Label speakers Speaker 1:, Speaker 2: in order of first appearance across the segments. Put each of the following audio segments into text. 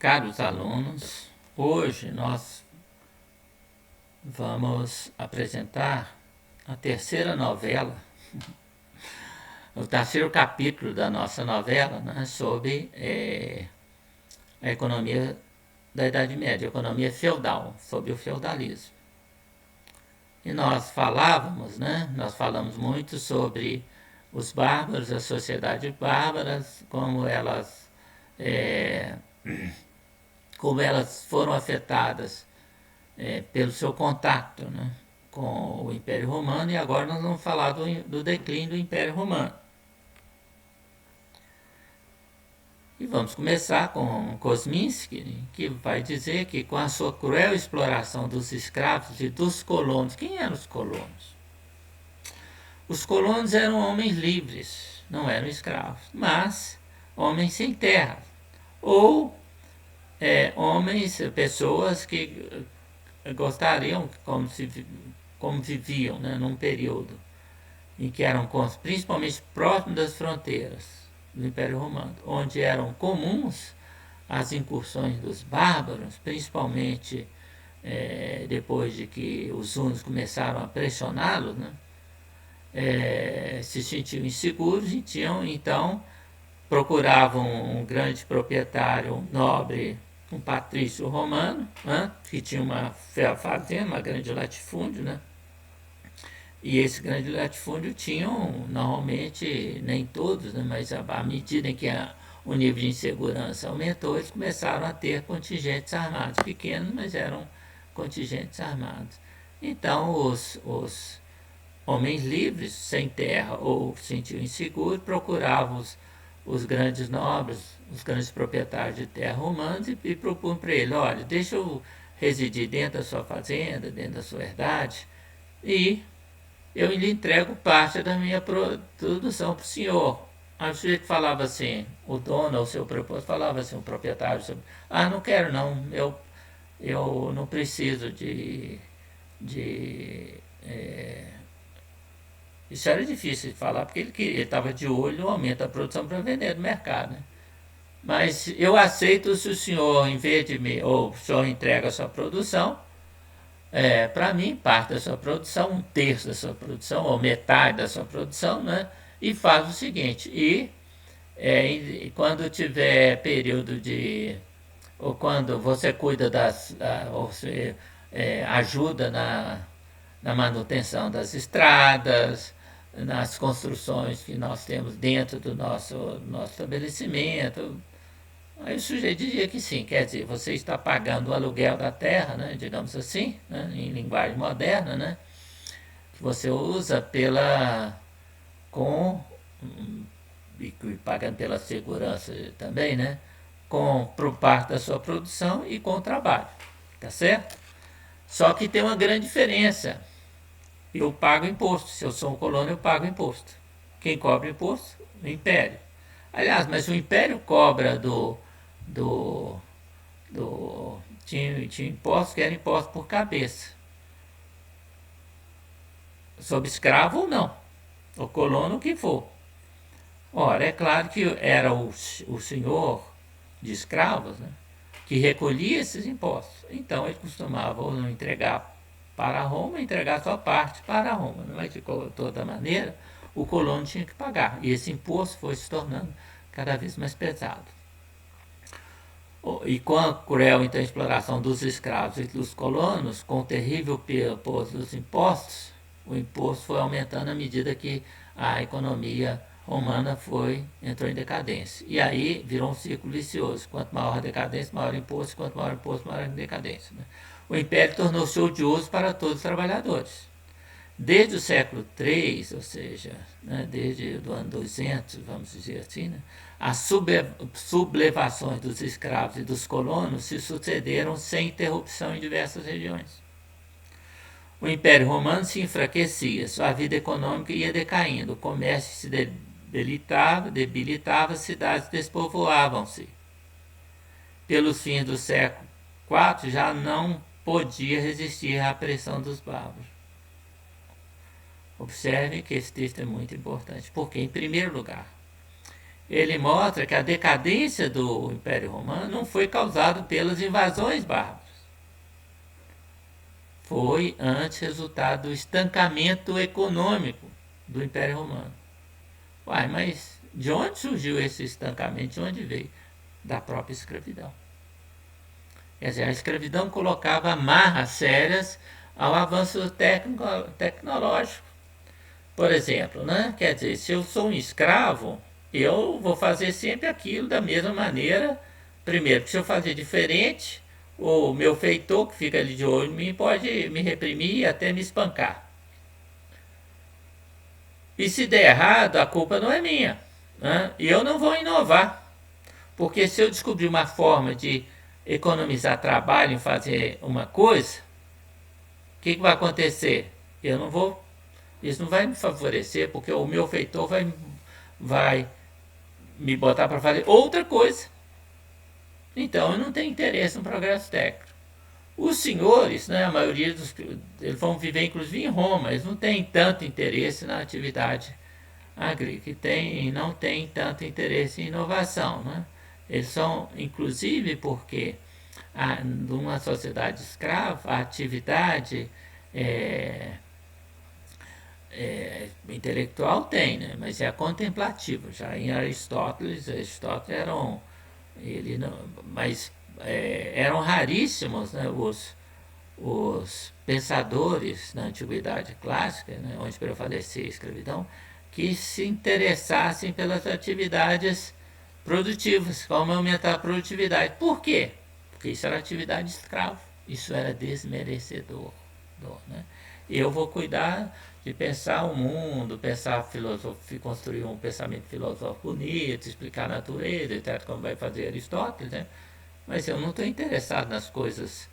Speaker 1: Caros alunos, hoje nós vamos apresentar a terceira novela, o terceiro capítulo da nossa novela, né, sobre a economia da Idade Média, a economia feudal, sobre o feudalismo. E nós falamos muito sobre os bárbaros, as sociedades bárbaras, como elas foram afetadas pelo seu contato, né, com o Império Romano, e agora nós vamos falar do declínio do Império Romano. E vamos começar com Kosminski, que vai dizer que com a sua cruel exploração dos escravos e dos colonos, quem eram os colonos? Os colonos eram homens livres, não eram escravos, mas homens sem terra, ou pessoas que gostariam, como viviam, né, num período em que eram principalmente próximos das fronteiras do Império Romano, onde eram comuns as incursões dos bárbaros, principalmente depois de que os hunos começaram a pressioná-los, né, se sentiam inseguros e então procuravam um grande proprietário nobre, um patrício romano, né, que tinha uma fazenda, uma grande latifúndio, né? E esse grande latifúndio tinham, normalmente, nem todos, né, mas à medida em que o nível de insegurança aumentou, eles começaram a ter contingentes armados, pequenos, mas eram contingentes armados. Então, os homens livres, sem terra ou se sentiam inseguros, procuravam os grandes nobres, os grandes proprietários de terra romanos e propunham para ele: olha, deixa eu residir dentro da sua fazenda, dentro da sua herdade, e eu lhe entrego parte da minha produção para o senhor. Aí o sujeito falava assim, o dono, o seu propósito, falava assim, o proprietário: não quero não, eu não preciso isso era difícil de falar, porque ele estava de olho no aumento da produção para vender no mercado, né? Mas eu aceito se o senhor, em vez de ou o senhor entrega a sua produção, para mim, parte da sua produção, um terço da sua produção, ou metade da sua produção, né? E faz o seguinte, quando tiver período ou quando você cuida ou você ajuda na manutenção das estradas, nas construções que nós temos dentro do nosso estabelecimento. Aí o sujeito diria que sim, quer dizer, você está pagando o aluguel da terra, né, digamos assim, né, em linguagem moderna, né, que você usa e pagando pela segurança também, né, por parte da sua produção e com o trabalho, tá certo? Só que tem uma grande diferença. Eu pago imposto. Se eu sou um colono, eu pago imposto. Quem cobra imposto? O Império. Aliás, mas o Império cobra tinha impostos que eram impostos por cabeça. Sobre escravo ou não. O colono, o que for. Ora, é claro que era o senhor de escravos, né, que recolhia esses impostos. Então ele costumava ou não entregar para Roma, entregar sua parte para Roma. Mas de toda maneira, o colono tinha que pagar. E esse imposto foi se tornando cada vez mais pesado. E com a cruel então, exploração dos escravos e dos colonos, com o terrível peso dos impostos, o imposto foi aumentando à medida que a economia romana entrou em decadência. E aí virou um ciclo vicioso. Quanto maior a decadência, maior imposto. Quanto maior imposto, maior a decadência, né? O império tornou-se odioso para todos os trabalhadores. Desde o século III, ou seja, né, desde o ano 200, vamos dizer assim, né, as sublevações dos escravos e dos colonos se sucederam sem interrupção em diversas regiões. O Império Romano se enfraquecia, sua vida econômica ia decaindo, o comércio se debilitava, as cidades despovoavam-se. Pelos fins do século IV, já não podia resistir à pressão dos bárbaros. Observem que esse texto é muito importante, porque, em primeiro lugar, ele mostra que a decadência do Império Romano não foi causada pelas invasões bárbaras. Foi antes resultado do estancamento econômico do Império Romano. Uai, mas de onde surgiu esse estancamento? De onde veio? Da própria escravidão. Quer dizer, a escravidão colocava amarras sérias ao avanço tecnológico. Por exemplo, né? Quer dizer, se eu sou um escravo, eu vou fazer sempre aquilo da mesma maneira. Primeiro, que se eu fazer diferente, o meu feitor que fica ali de olho em mim pode me reprimir e até me espancar. E se der errado, a culpa não é minha. Né? E eu não vou inovar. Porque se eu descobrir uma forma de economizar trabalho em fazer uma coisa, o que vai acontecer? Eu não vou. Isso não vai me favorecer, porque o meu feitor vai me botar para fazer outra coisa. Então eu não tenho interesse no progresso técnico. Os senhores, né, a maioria dos. Eles vão viver inclusive em Roma, eles não têm tanto interesse na atividade agrícola e não têm tanto interesse em inovação. Né? Eles são, inclusive, porque numa sociedade escrava, a atividade intelectual tem, né? Mas é contemplativa. Já em Aristóteles eram, ele não, mas eram raríssimos, né, os pensadores na antiguidade clássica, né, onde prevalecia a escravidão, que se interessassem pelas atividades produtivas, como aumentar a produtividade. Por quê? Porque isso era atividade escrava, isso era desmerecedor. Né? Eu vou cuidar de pensar o mundo, pensar a filosofia, construir um pensamento filosófico bonito, explicar a natureza, etc., como vai fazer Aristóteles, né? Mas eu não estou interessado nas coisas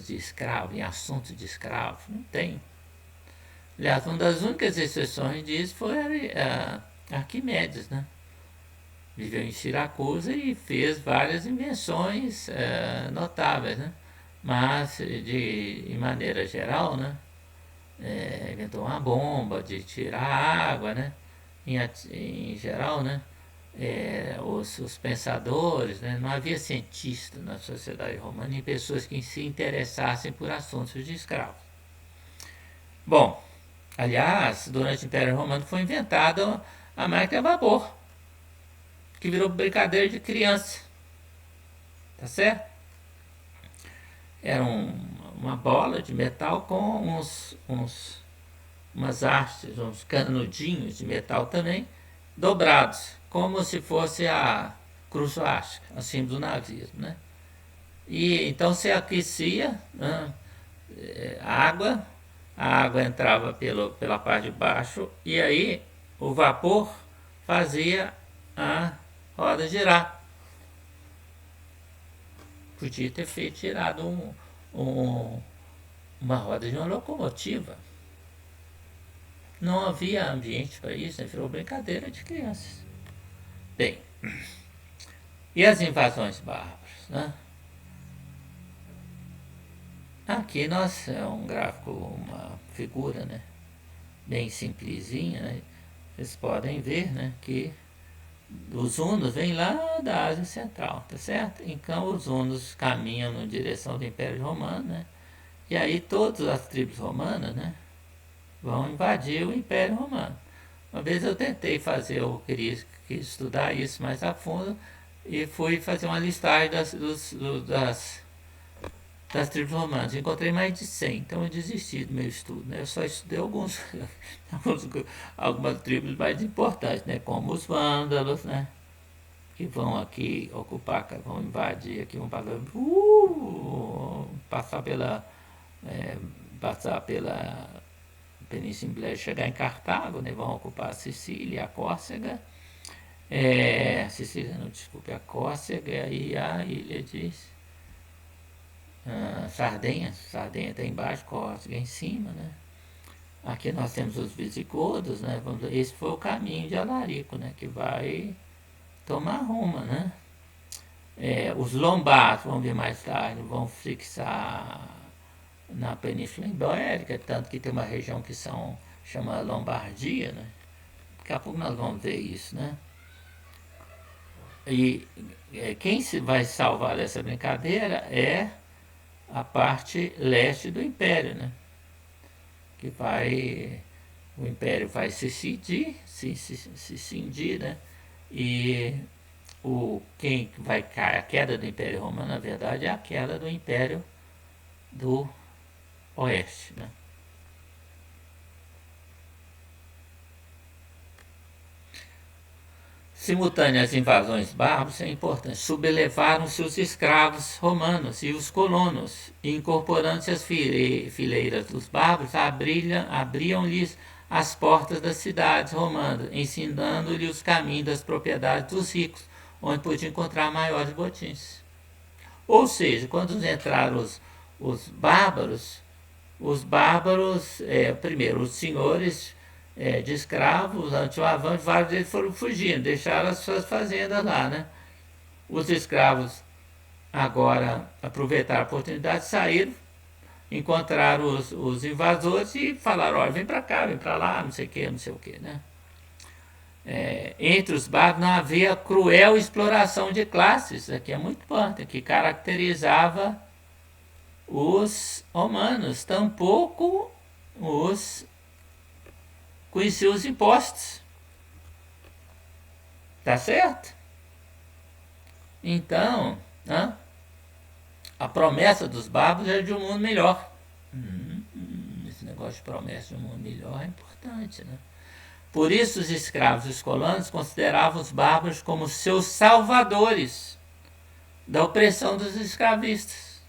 Speaker 1: de escravo, em assuntos de escravo, não tem. Aliás, uma das únicas exceções disso foi Arquimedes, né? Viveu em Siracusa e fez várias invenções notáveis, né? Mas, de maneira geral, né? Inventou uma bomba de tirar água, né? Em geral, né? Os pensadores, né? Não havia cientistas na sociedade romana e pessoas que se interessassem por assuntos de escravos. Bom, aliás, durante o Império Romano foi inventada a máquina a vapor, que virou brincadeira de criança, tá certo? Era uma bola de metal com umas hastes, uns canudinhos de metal também, dobrados, como se fosse a cruz suástica, a símbolo do nazismo, né? E então se aquecia, né, a água entrava pela parte de baixo e aí o vapor fazia a roda girar. Podia ter tirado uma roda de uma locomotiva. Não havia ambiente para isso, né? Virou brincadeira de crianças. Bem, e as invasões bárbaras, né? Aqui nós é um gráfico, uma figura, né? Bem simplesinha, né? Vocês podem ver, né, que os hunos vêm lá da Ásia Central, tá certo? Então os hunos caminham na direção do Império Romano, né? E aí todas as tribos romanas, né, vão invadir o Império Romano. Uma vez eu tentei fazer, eu quis estudar isso mais a fundo e fui fazer uma listagem das tribos romanas. Encontrei mais de 100, então eu desisti do meu estudo. Né? Eu só estudei algumas tribos mais importantes, né? Como os vândalos, né? Que vão aqui ocupar, vão invadir aqui, vão passar pela Península Ibérica, chegar em Cartago, né? Vão ocupar a Sicília, a Córcega, Sicília, não, desculpe, a Córcega e a ilha de Sardenha está embaixo, Córcega em cima, né? Aqui nós temos os visigodos, né? Esse foi o caminho de Alarico, né? Que vai tomar Roma, né? Os lombardos, vamos ver mais tarde, vão fixar na Península Ibérica, tanto que tem uma região que chama Lombardia, né? Daqui a pouco nós vamos ver isso, né? E quem se vai salvar dessa brincadeira é a parte leste do Império, né? Que vai, o Império vai se cindir, né? E quem vai cair, a queda do Império Romano, na verdade, é a queda do Império do Oeste, né? Simultâneo às invasões bárbaras, é importante, sublevaram-se os escravos romanos e os colonos, e incorporando-se às fileiras dos bárbaros, abriam-lhes as portas das cidades romanas, ensinando-lhe os caminhos das propriedades dos ricos, onde podia encontrar maiores botins. Ou seja, quando entraram os bárbaros, primeiro, os senhores de escravos, antes, vários deles foram fugindo, deixaram as suas fazendas lá, né? Os escravos agora aproveitaram a oportunidade, saíram, encontraram os invasores e falaram, olha, vem para cá, vem para lá, não sei o que, né? Entre os bárbaros não havia cruel exploração de classes, aqui é muito importante, que caracterizava os romanos, tampouco os conheciam os impostos. Tá certo? Então, a promessa dos bárbaros era de um mundo melhor. Esse negócio de promessa de um mundo melhor é importante, né? Por isso os escravos e os colonos consideravam os bárbaros como seus salvadores da opressão dos escravistas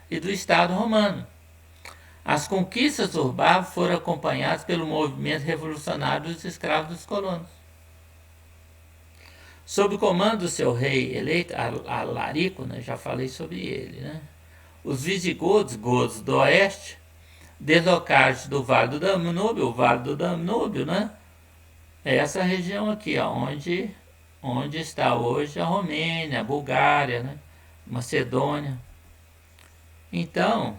Speaker 1: e do Estado romano. As conquistas dos bárbaros foram acompanhadas pelo movimento revolucionário dos escravos dos colonos. Sob o comando do seu rei eleito, Alarico, né, já falei sobre ele, né, os visigodos, godos do oeste, deslocaram-se do Vale do Danúbio, o Vale do Danúbio, né, é essa região aqui, ó, onde está hoje a Romênia, a Bulgária, né, Macedônia. Então,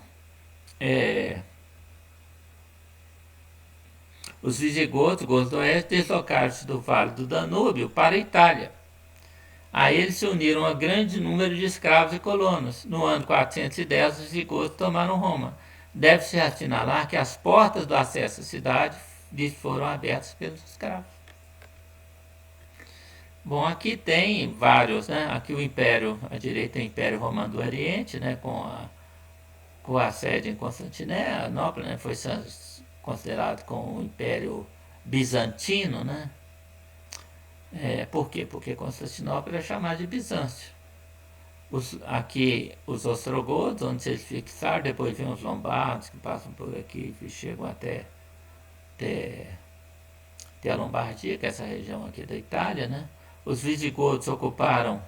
Speaker 1: os visigodos, godos do oeste, deslocaram-se do Vale do Danúbio para a Itália. A eles se uniram um grande número de escravos e colonos. No ano 410, os visigodos tomaram Roma. Deve-se assinalar que as portas do acesso à cidade foram abertas pelos escravos. Bom, aqui tem vários, né? Aqui o Império, à direita é o Império Romano do Oriente, né? Com a sede em Constantinopla, né? Foi considerado como o Império Bizantino, né? Por quê? Porque Constantinopla é chamada de Bizâncio. Aqui os ostrogodos, onde eles fixaram, depois vem os lombardos que passam por aqui e chegam até a Lombardia, que é essa região aqui da Itália, né? Os visigodos ocuparam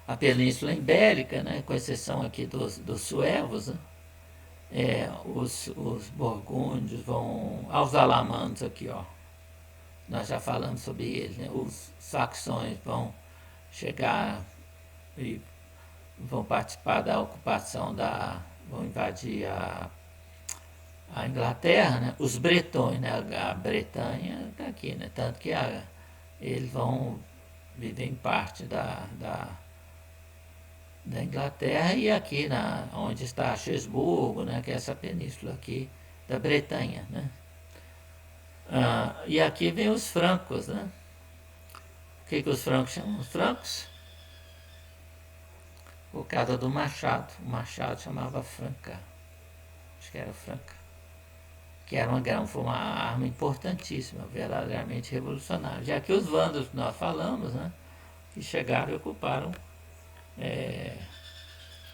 Speaker 1: a Península Ibérica, né? Com exceção aqui dos suevos, né? Os burgúndios vão aos alamandos aqui, ó. Nós já falamos sobre eles, né? Os saxões vão chegar e vão participar da ocupação vão invadir a Inglaterra, né? Os bretões, né? A Bretanha está aqui, né? Tanto que eles vão viver em parte da Inglaterra e aqui onde está Chesburgo, né? Que é essa península aqui da Bretanha, né? E aqui vem os francos, né? O que os francos chamam? Os francos? Por causa do machado. O machado chamava franca. Acho que era franca. Que foi uma arma importantíssima, verdadeiramente revolucionária. Já que os vândalos que nós falamos, né? Que chegaram e ocuparam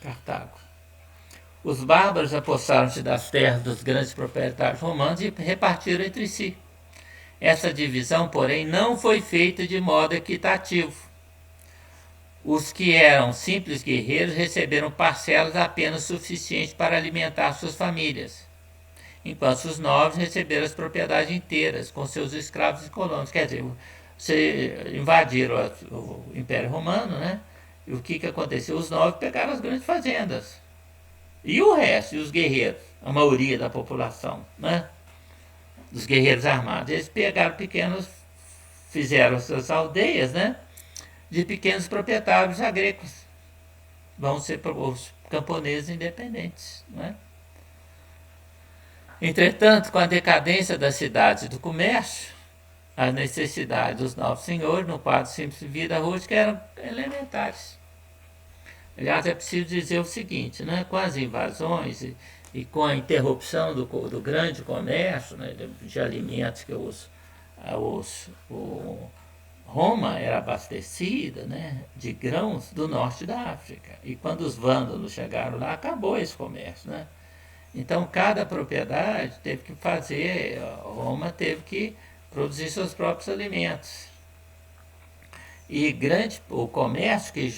Speaker 1: Cartago. Os bárbaros apossaram-se das terras dos grandes proprietários romanos e repartiram entre si. Essa divisão, porém, não foi feita de modo equitativo. Os que eram simples guerreiros receberam parcelas apenas suficientes para alimentar suas famílias, enquanto os nobres receberam as propriedades inteiras, com seus escravos e colonos. Quer dizer, invadiram o Império Romano, né? E o que aconteceu? Os nobres pegaram as grandes fazendas. E o resto, e os guerreiros, a maioria da população, né? Dos guerreiros armados, eles pegaram pequenos, fizeram suas aldeias, né? de pequenos proprietários agrícolas. Vão ser os camponeses independentes. Não é? Entretanto, com a decadência das cidades e do comércio, as necessidades dos novos senhores, no quadro simples de vida rústica, eram elementares. Aliás, é preciso dizer o seguinte, né? Com as invasões e com a interrupção do grande comércio, né, de alimentos que Roma era abastecida, né, de grãos do norte da África. E quando os vândalos chegaram lá, acabou esse comércio. Né? Então, cada propriedade teve que fazer, Roma teve que produzir seus próprios alimentos. E o comércio, que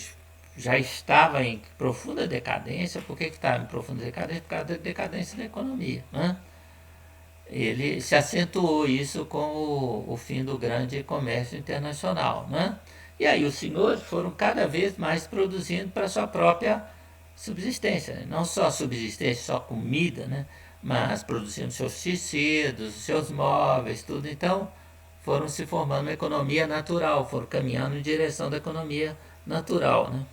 Speaker 1: já estava em profunda decadência. Por que estava em profunda decadência? Por causa da decadência da economia. Né? Ele se acentuou isso com o fim do grande comércio internacional. Né? E aí os senhores foram cada vez mais produzindo para sua própria subsistência. Né? Não só subsistência, só comida, né? Mas produzindo seus tecidos, seus móveis, tudo. Então foram se formando uma economia natural, foram caminhando em direção da economia natural. Né?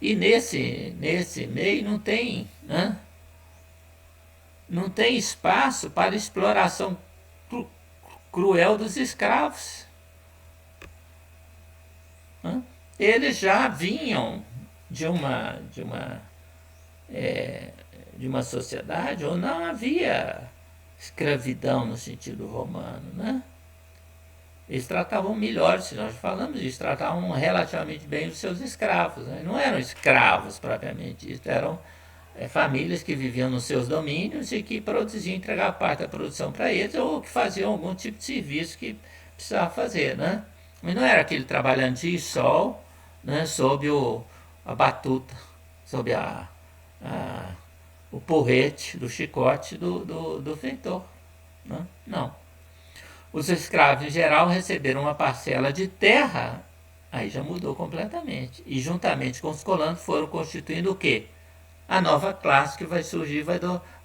Speaker 1: E nesse meio não tem, né? Não tem espaço para exploração cruel dos escravos. Né? Eles já vinham de uma sociedade onde não havia escravidão no sentido romano. Né? Eles tratavam melhor, se nós falamos disso, tratavam relativamente bem os seus escravos. Né? Não eram escravos propriamente dito, eram famílias que viviam nos seus domínios e que produziam, entregavam parte da produção para eles ou que faziam algum tipo de serviço que precisava fazer. Né? Mas não era aquele trabalhando dia e sol, né, sob a batuta, sob o porrete, do chicote do feitor. Né? Não. Os escravos, em geral, receberam uma parcela de terra, aí já mudou completamente. E, juntamente com os colonos, foram constituindo o quê? A nova classe que vai surgir vai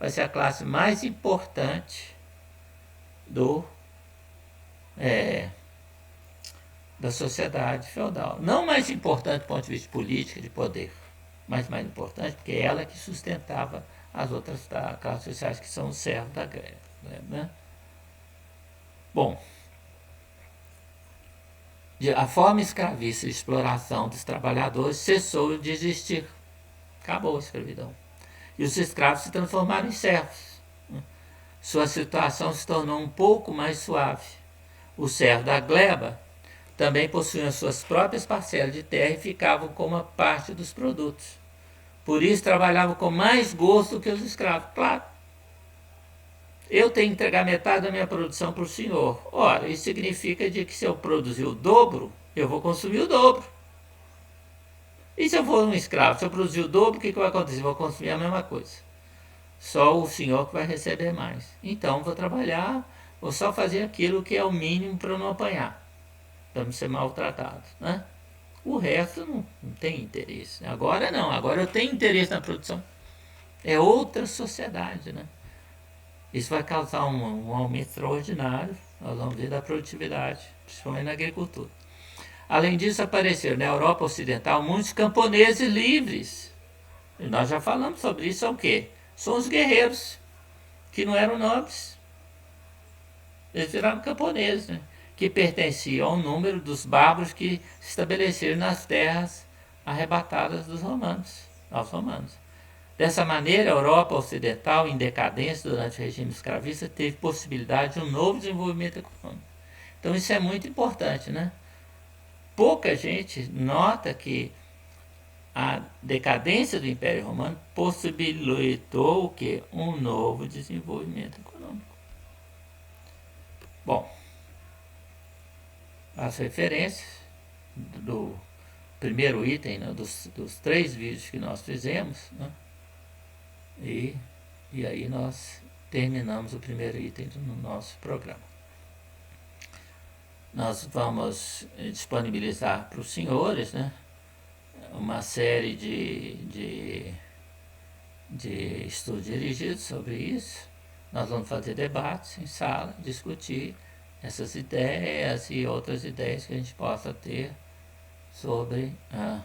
Speaker 1: ser a classe mais importante da sociedade feudal. Não mais importante do ponto de vista político, de poder, mas mais importante porque é ela que sustentava as outras classes sociais que são os servos da greve. Né? Bom, a forma escravista de exploração dos trabalhadores cessou de existir. Acabou a escravidão. E os escravos se transformaram em servos. Sua situação se tornou um pouco mais suave. Os servos da gleba também possuíam suas próprias parcelas de terra e ficavam com uma parte dos produtos. Por isso trabalhavam com mais gosto que os escravos. Claro, eu tenho que entregar metade da minha produção para o senhor. Ora, isso significa que se eu produzir o dobro, eu vou consumir o dobro. E se eu for um escravo, se eu produzir o dobro, o que vai acontecer? Eu vou consumir a mesma coisa. Só o senhor que vai receber mais. Então, vou trabalhar, vou só fazer aquilo que é o mínimo para eu não apanhar, para não ser maltratado. Né? O resto não tem interesse. Agora não, agora eu tenho interesse na produção. É outra sociedade, né? Isso vai causar um aumento extraordinário, nós vamos ver, da produtividade, principalmente na agricultura. Além disso, apareceram na Europa Ocidental muitos camponeses livres. E nós já falamos sobre isso, são o quê? São os guerreiros, que não eram nobres. Eles viraram camponeses, né? Que pertenciam ao número dos bárbaros que se estabeleceram nas terras arrebatadas dos romanos, aos romanos. Dessa maneira, a Europa Ocidental, em decadência durante o regime escravista, teve possibilidade de um novo desenvolvimento econômico. Então isso é muito importante, né? Pouca gente nota que a decadência do Império Romano possibilitou o quê? Um novo desenvolvimento econômico. Bom, as referências do primeiro item, né, dos 3 vídeos que nós fizemos, né? E aí nós terminamos o primeiro item do nosso programa. Nós vamos disponibilizar para os senhores, né, uma série de estudos dirigidos sobre isso. Nós vamos fazer debates em sala, discutir essas ideias e outras ideias que a gente possa ter sobre a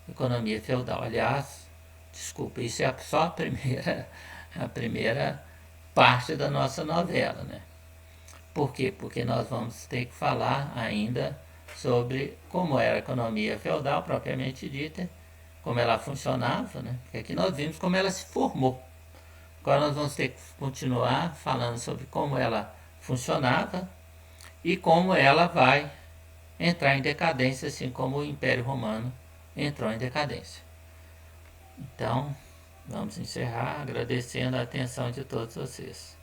Speaker 1: economia feudal. Aliás, desculpa, isso é só a primeira parte da nossa novela, né? Por quê? Porque nós vamos ter que falar ainda sobre como era a economia feudal propriamente dita, como ela funcionava, né? Porque aqui nós vimos como ela se formou. Agora nós vamos ter que continuar falando sobre como ela funcionava e como ela vai entrar em decadência, assim como o Império Romano entrou em decadência. Então, vamos encerrar agradecendo a atenção de todos vocês.